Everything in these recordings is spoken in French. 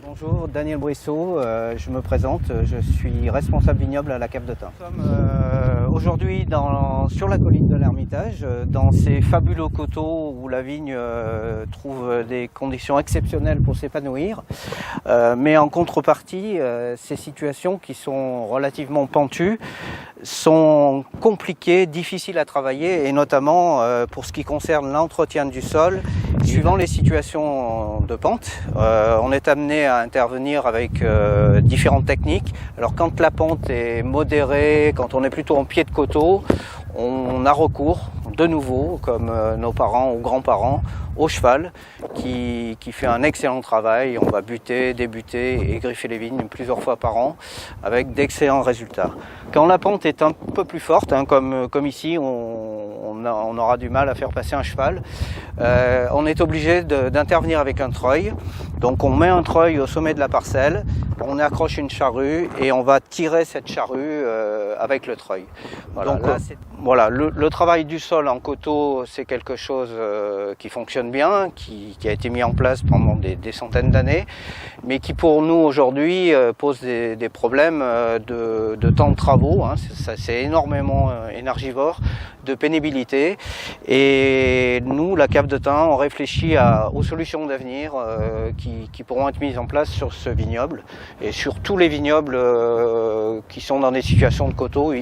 Bonjour, Daniel Brissot, je me présente, je suis responsable vignoble à la Cave de Tain. Nous sommes aujourd'hui sur la colline de l'Ermitage, dans ces fabuleux coteaux où la vigne trouve des conditions exceptionnelles pour s'épanouir. Mais en contrepartie, ces situations qui sont relativement pentues sont compliquées, difficiles à travailler, et notamment pour ce qui concerne l'entretien du sol. Suivant les situations de pente, on est amené à intervenir avec différentes techniques. Alors quand la pente est modérée, quand on est plutôt en pied de coteau, on a recours de nouveau, comme nos parents ou grands-parents, au cheval qui fait un excellent travail. On va buter, débuter et griffer les vignes plusieurs fois par an avec d'excellents résultats. Quand la pente est un peu plus forte, comme ici, on aura du mal à faire passer un cheval. On est obligé d'intervenir avec un treuil. Donc on met un treuil au sommet de la parcelle, on accroche une charrue et on va tirer cette charrue avec le treuil. Voilà, donc, le travail du sol en coteau, c'est quelque chose qui fonctionne bien, qui a été mis en place pendant des centaines d'années, mais qui pour nous aujourd'hui pose des problèmes de temps de travaux. C'est énormément énergivore, de pénibilité, et nous, la Cave de Tain, on réfléchit aux solutions d'avenir qui pourront être mises en place sur ce vignoble et sur tous les vignobles qui sont dans des situations de coteaux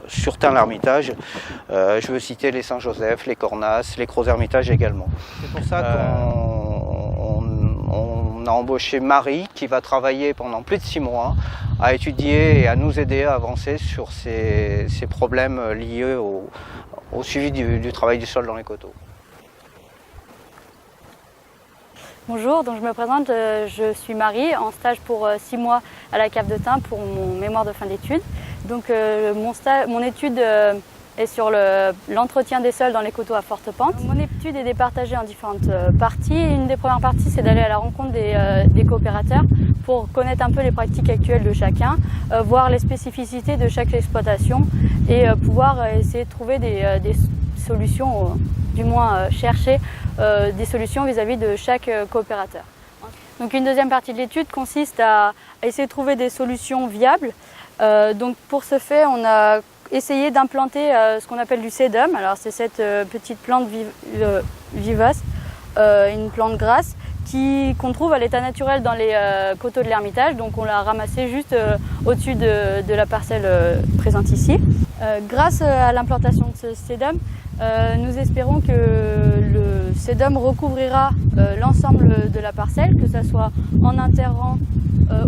sur Tain-l'Ermitage. Je veux citer les Saint-Joseph, les Cornasses, les Crozes-Hermitage également. C'est pour ça qu'on a embauché Marie qui va travailler pendant plus de 6 mois à étudier et à nous aider à avancer sur ces problèmes liés au suivi du travail du sol dans les coteaux. Bonjour, donc je me présente, je suis Marie, en stage pour 6 mois à la Cave de Tain pour mon mémoire de fin d'études. Donc mon étude est sur l'entretien des sols dans les coteaux à forte pente. Mon étude est départagée en différentes parties. Une des premières parties, c'est d'aller à la rencontre des coopérateurs pour connaître un peu les pratiques actuelles de chacun, voir les spécificités de chaque exploitation et pouvoir essayer de trouver des solutions, du moins chercher des solutions vis-à-vis de chaque coopérateur. Donc une deuxième partie de l'étude consiste à essayer de trouver des solutions viables. Donc pour ce fait, on a essayé d'implanter ce qu'on appelle du sédum. Alors c'est cette petite plante vivace, une plante grasse qu'on trouve à l'état naturel dans les coteaux de l'Ermitage. Donc on l'a ramassée juste au-dessus de la parcelle présente ici. Grâce à l'implantation de ce sédum, nous espérons que le sédum recouvrira l'ensemble de la parcelle, que ce soit en interrang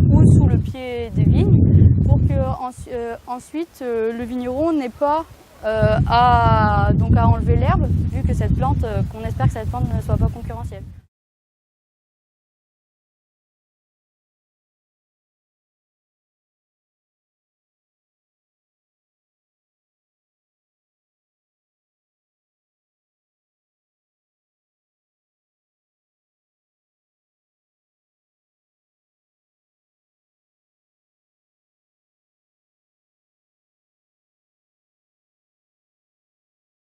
ou sous le pied des vignes, pour que ensuite le vigneron n'ait pas à enlever l'herbe, vu que cette plante, qu'on espère que cette plante ne soit pas concurrentielle.